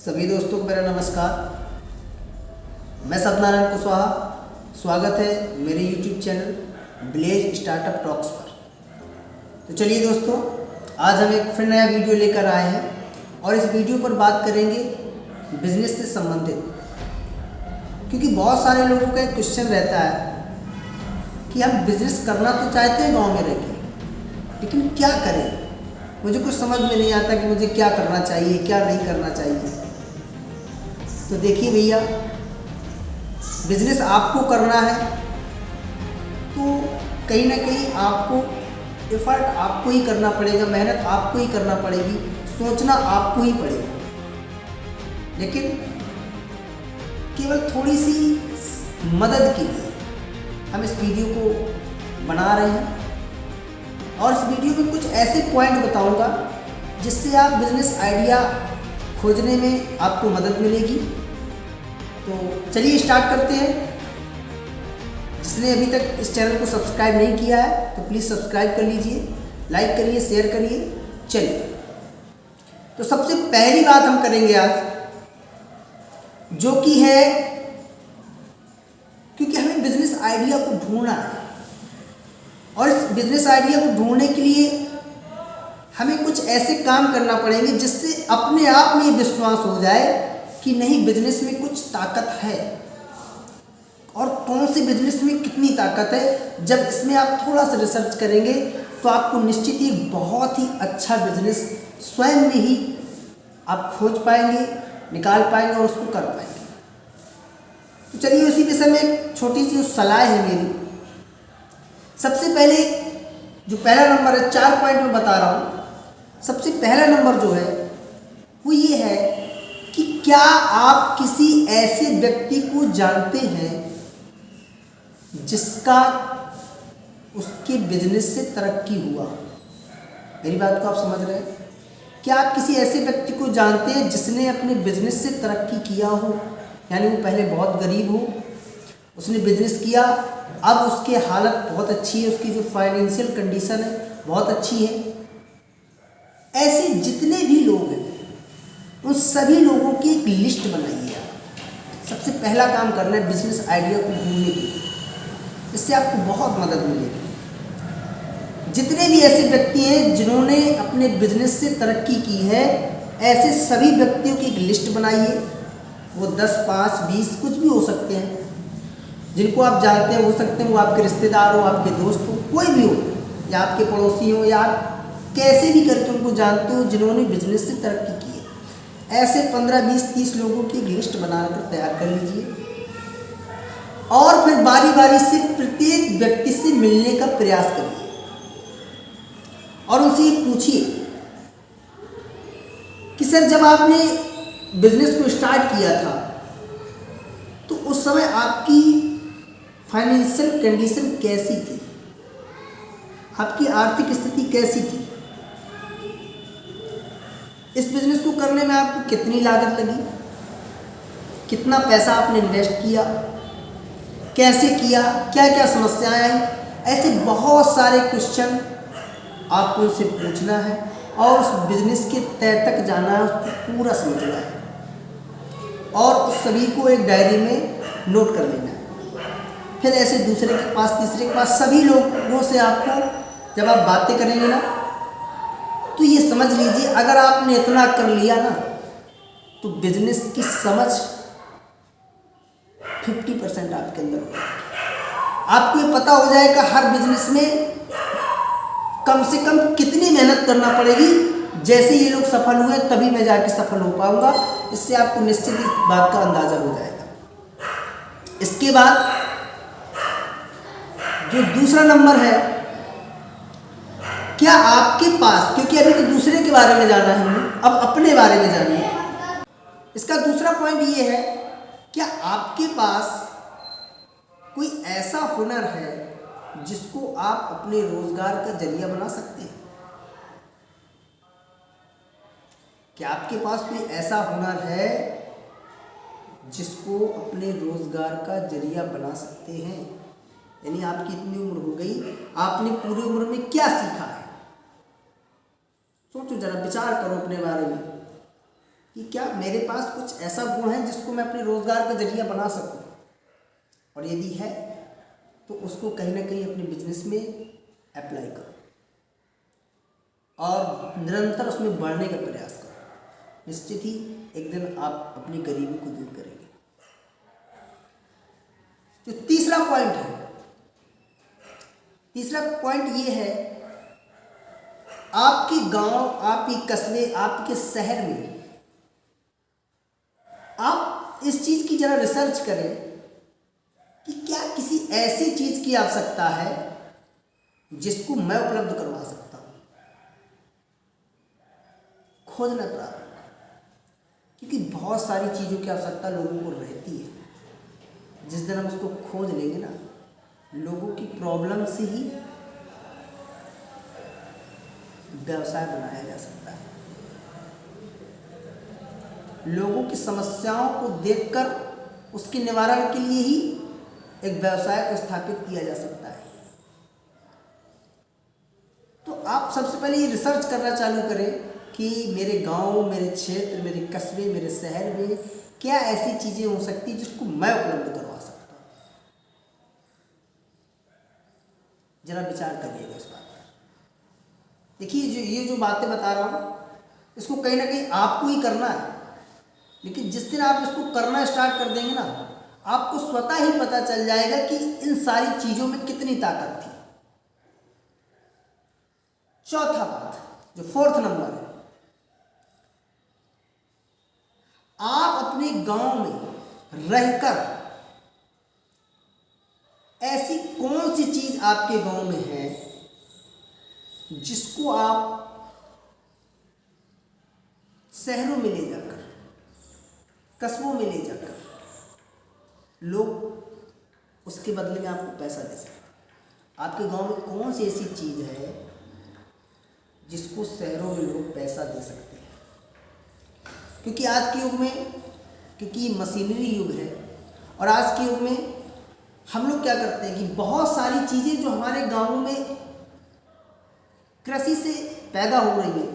सभी दोस्तों को मेरा नमस्कार। मैं सत्यनारायण कुशवाहा। स्वागत है मेरे YouTube channel village startup talks पर। तो चलिए दोस्तों, आज हम एक फिर नया वीडियो लेकर आए हैं और इस वीडियो पर बात करेंगे बिजनेस से संबंधित। क्योंकि बहुत सारे लोगों का एक क्वेश्चन रहता है कि हम बिजनेस करना तो चाहते हैं गाँव में रह के, लेकिन क्या करें। मुझे कुछ समझ में नहीं आता कि मुझे क्या करना चाहिए, क्या नहीं करना चाहिए। तो देखिए भैया, बिजनेस आपको करना है तो कहीं ना कहीं आपको एफर्ट आपको ही करना पड़ेगा, मेहनत आपको ही करना पड़ेगी, सोचना आपको ही पड़ेगा। लेकिन केवल थोड़ी सी मदद के लिए हम इस वीडियो को बना रहे हैं और इस वीडियो में कुछ ऐसे पॉइंट बताऊंगा जिससे आप बिजनेस आइडिया खोजने में आपको मदद मिलेगी। तो चलिए स्टार्ट करते हैं। जिसने अभी तक इस चैनल को सब्सक्राइब नहीं किया है तो प्लीज़ सब्सक्राइब कर लीजिए, लाइक करिए, शेयर करिए। चलिए, तो सबसे पहली बात हम करेंगे आज, जो कि है क्योंकि हमें बिजनेस आइडिया को ढूंढना है और इस बिजनेस आइडिया को ढूंढने के लिए हमें कुछ ऐसे काम करना पड़ेंगे जिससे अपने आप में ये विश्वास हो जाए कि नहीं, बिजनेस में कुछ ताकत है और कौन सी बिजनेस में कितनी ताकत है। जब इसमें आप थोड़ा सा रिसर्च करेंगे तो आपको निश्चित ही बहुत ही अच्छा बिजनेस स्वयं में ही आप खोज पाएंगे, निकाल पाएंगे और उसको कर पाएंगे। तो चलिए, उसी विषय में एक छोटी सी सलाह है मेरी। सबसे पहले जो पहला नंबर है, 4 पॉइंट में बता रहा हूँ। सबसे पहला नंबर जो है वो ये है कि क्या आप किसी ऐसे व्यक्ति को जानते हैं जिसका उसके बिजनेस से तरक्की हुआ। मेरी बात को आप समझ रहे हैं? क्या आप किसी ऐसे व्यक्ति को जानते हैं जिसने अपने बिजनेस से तरक्की किया हो, यानी वो पहले बहुत गरीब हो, उसने बिजनेस किया, अब उसकी हालत बहुत अच्छी है, उसकी जो फाइनेंशियल कंडीशन है बहुत अच्छी है। ऐसे जितने भी लोग हैं उन सभी लोगों की एक लिस्ट बनाइए। सबसे पहला काम करना है बिजनेस आइडिया को ढूंढने के लिए, इससे आपको बहुत मदद मिलेगी। जितने भी ऐसे व्यक्ति हैं जिन्होंने अपने बिजनेस से तरक्की की है, ऐसे सभी व्यक्तियों की एक लिस्ट बनाइए। वो 10, 5, 20 कुछ भी हो सकते हैं, जिनको आप जानते हैं। हो सकते हैं वो आपके रिश्तेदार हो, आपके दोस्त हो, कोई भी हो, या आपके पड़ोसी हो, या आप कैसे भी करके उनको जानते हो जिन्होंने बिजनेस से तरक्की की है। ऐसे 15, 20, 30 लोगों की लिस्ट बनाकर तैयार कर लीजिए और फिर बारी बारी से प्रत्येक व्यक्ति से मिलने का प्रयास करिए और उनसे ये पूछिए कि सर, जब आपने बिजनेस को स्टार्ट किया था तो उस समय आपकी फाइनेंशियल कंडीशन कैसी थी, आपकी आर्थिक स्थिति कैसी थी, इस बिजनेस को करने में आपको कितनी लागत लगी, कितना पैसा आपने इन्वेस्ट किया, कैसे किया, क्या क्या समस्याएं आई। ऐसे बहुत सारे क्वेश्चन आपको उनसे पूछना है और उस बिजनेस के तह तक जाना है, उसको पूरा समझना है और उस सभी को एक डायरी में नोट कर लेना है। फिर ऐसे दूसरे के पास, तीसरे के पास, सभी लोगों से आपको जब आप बातें करेंगे ना, तो ये समझ लीजिए, अगर आपने इतना कर लिया ना तो बिजनेस की समझ 50% आपके अंदर होगी। आपको ये पता हो जाएगा हर बिजनेस में कम से कम कितनी मेहनत करना पड़ेगी। जैसे ये लोग सफल हुए तभी मैं जाके सफल हो पाऊंगा। इससे आपको निश्चित इस बात का अंदाजा हो जाएगा। इसके बाद जो दूसरा नंबर है, क्या आपके पास, क्योंकि अभी तो दूसरे के बारे में जाना है हमें, अब अपने बारे में जानिए। इसका दूसरा पॉइंट ये है, क्या आपके पास कोई ऐसा हुनर है जिसको आप अपने रोजगार का जरिया बना सकते हैं। क्या आपके पास कोई ऐसा हुनर है जिसको अपने रोजगार का जरिया बना सकते हैं। यानी आपकी इतनी उम्र हो गई, आपने पूरी उम्र में क्या सीखा है। सोचो जरा, विचार करो अपने बारे में कि क्या मेरे पास कुछ ऐसा गुण है जिसको मैं अपने रोज़गार का जरिया बना सकूं, और यदि है तो उसको कहीं ना कहीं अपने बिजनेस में अप्लाई करो और निरंतर उसमें बढ़ने का प्रयास करो। निश्चित ही एक दिन आप अपनी गरीबी को दूर करेंगे। जो तीसरा पॉइंट ये है, आपके गांव, आपके कस्बे, आपके शहर में आप इस चीज की जरा रिसर्च करें कि क्या किसी ऐसी चीज की आवश्यकता है जिसको मैं उपलब्ध करवा सकता हूं। खोजना प्रारंभ करें, क्योंकि बहुत सारी चीजों की आवश्यकता लोगों को रहती है। जिस दिन हम उसको खोज लेंगे ना, लोगों की प्रॉब्लम से ही व्यवसाय बनाया जा सकता है। लोगों की समस्याओं को देखकर उसके निवारण के लिए ही एक व्यवसाय को स्थापित किया जा सकता है। तो आप सबसे पहले ये रिसर्च करना चालू करें कि मेरे गांव, मेरे क्षेत्र, मेरे कस्बे, मेरे शहर में क्या ऐसी चीजें हो सकती हैं जिसको मैं उपलब्ध करवा सकता हूँ। जरा विचार करिएगा इस बात पर। देखिए, ये जो बातें बता रहा हूँ इसको कहीं ना कहीं आपको ही करना है, लेकिन जिस दिन आप इसको करना स्टार्ट कर देंगे ना, आपको स्वतः ही पता चल जाएगा कि इन सारी चीजों में कितनी ताकत थी। चौथा बात, जो फोर्थ नंबर है, आप अपने गांव में रहकर ऐसी कौन सी चीज आपके गांव में है जिसको आप शहरों में ले जाकर, कस्बों में ले जाकर लोग उसके बदले में आपको पैसा दे सकते हैं। आपके गांव में कौन सी ऐसी चीज है जिसको शहरों में लोग पैसा दे सकते हैं। क्योंकि आज के युग में, क्योंकि मशीनरी युग है, और आज के युग में हम लोग क्या करते हैं कि बहुत सारी चीज़ें जो हमारे गांवों में कृषि से पैदा हो रही है,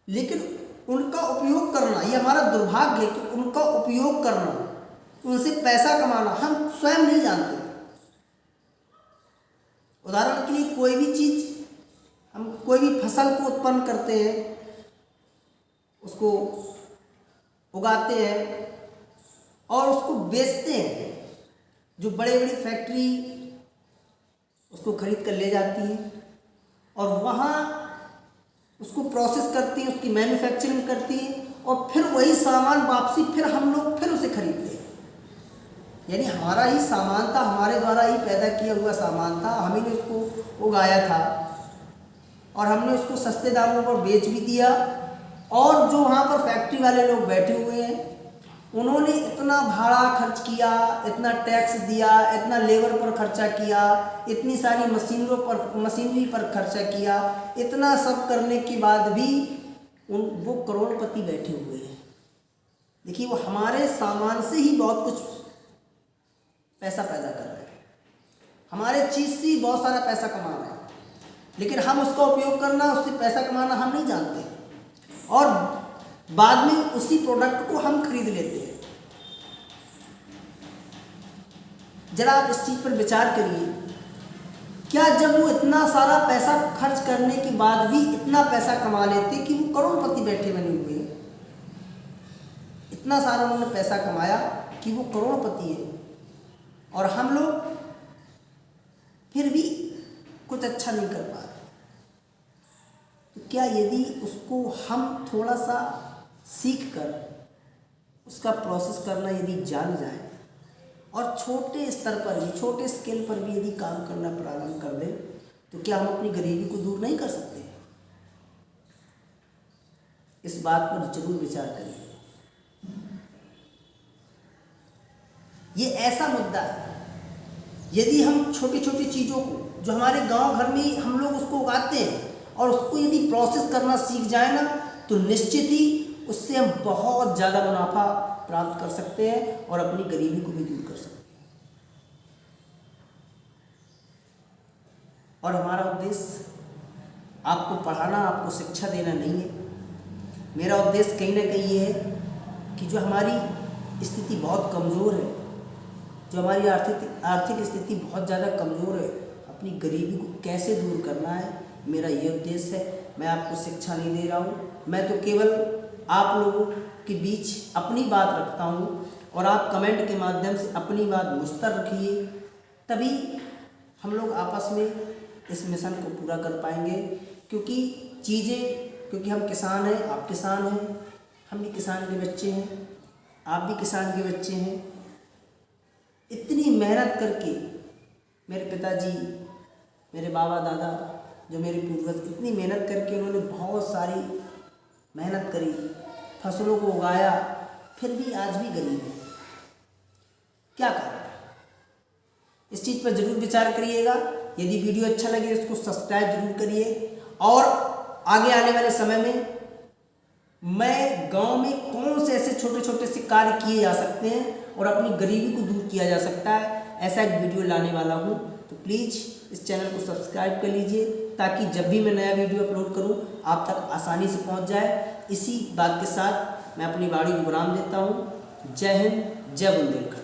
लेकिन उनका उपयोग करना, ये हमारा दुर्भाग्य है कि उनका उपयोग करना, उनसे पैसा कमाना हम स्वयं नहीं जानते। उदाहरण के लिए, कोई भी चीज, हम कोई भी फसल को उत्पन्न करते हैं, उसको उगाते हैं और उसको बेचते हैं। जो बड़े बड़ी फैक्ट्री उसको खरीद कर ले जाती है और वहाँ उसको प्रोसेस करती है, उसकी मैन्युफैक्चरिंग करती है, और फिर वही सामान वापसी फिर हम लोग फिर उसे खरीदते हैं। यानी हमारा ही सामान था, हमारे द्वारा ही पैदा किया हुआ सामान था, हम ही ने उसको उगाया था और हमने उसको सस्ते दामों पर बेच भी दिया। और जो वहाँ पर फैक्ट्री वाले लोग बैठे हुए हैं, उन्होंने इतना भाड़ा खर्च किया, इतना टैक्स दिया, इतना लेबर पर खर्चा किया, इतनी सारी मशीनरी पर खर्चा किया, इतना सब करने के बाद भी वो करोड़पति बैठे हुए हैं। देखिए, वो हमारे सामान से ही बहुत कुछ पैसा पैदा कर रहे हैं, हमारे चीज़ से ही बहुत सारा पैसा कमा रहे हैं, लेकिन हम उसका उपयोग करना, उससे पैसा कमाना हम नहीं जानते, और बाद में उसी प्रोडक्ट को हम खरीद लेते हैं। जरा आप इस चीज़ पर विचार करिए, क्या जब वो इतना सारा पैसा खर्च करने के बाद भी इतना पैसा कमा लेते कि वो करोड़पति बैठे बने हुए हैं, इतना सारा उन्होंने पैसा कमाया कि वो करोड़पति है, और हम लोग फिर भी कुछ अच्छा नहीं कर पा रहे। तो क्या यदि उसको हम थोड़ा सा सीख कर उसका प्रोसेस करना यदि जान जाए और छोटे स्तर पर भी, छोटे स्केल पर भी यदि काम करना प्रारंभ कर दें, तो क्या हम अपनी गरीबी को दूर नहीं कर सकते? इस बात पर जरूर विचार करिए। ये ऐसा मुद्दा है, यदि हम छोटी छोटी चीज़ों को जो हमारे गांव घर में हम लोग उसको उगाते हैं और उसको यदि प्रोसेस करना सीख जाए ना, तो निश्चित ही उससे हम बहुत ज़्यादा मुनाफा प्राप्त कर सकते हैं और अपनी गरीबी को भी दूर कर सकते हैं। और हमारा उद्देश्य आपको पढ़ाना, आपको शिक्षा देना नहीं है। मेरा उद्देश्य कहीं ना कहीं ये है कि जो हमारी स्थिति बहुत कमज़ोर है, जो हमारी आर्थिक स्थिति बहुत ज़्यादा कमज़ोर है, अपनी गरीबी को कैसे दूर करना है, मेरा ये उद्देश्य है। मैं आपको शिक्षा नहीं दे रहा हूँ, मैं तो केवल आप लोगों के बीच अपनी बात रखता हूँ और आप कमेंट के माध्यम से अपनी बात मुझ तक रखिए, तभी हम लोग आपस में इस मिशन को पूरा कर पाएंगे। क्योंकि हम किसान हैं, आप किसान हैं, हम भी किसान के बच्चे हैं, आप भी किसान के बच्चे हैं। इतनी मेहनत करके मेरे पिताजी, मेरे बाबा दादा, जो मेरे पूर्वज, इतनी मेहनत करके उन्होंने बहुत सारी मेहनत करी, फसलों को उगाया, फिर भी आज भी गरीब है। क्या कारण है? इस चीज़ पर ज़रूर विचार करिएगा। यदि वीडियो अच्छा लगे तो इसको सब्सक्राइब जरूर करिए और आगे आने वाले समय में मैं गांव में कौन से ऐसे छोटे छोटे से कार्य किए जा सकते हैं और अपनी गरीबी को दूर किया जा सकता है, ऐसा एक वीडियो लाने वाला हूं। तो प्लीज़ इस चैनल को सब्सक्राइब कर लीजिए ताकि जब भी मैं नया वीडियो अपलोड करूं आप तक आसानी से पहुंच जाए। इसी बात के साथ मैं अपनी वाणी को विराम देता हूं। जय हिंद, जय बुंदेलखंड।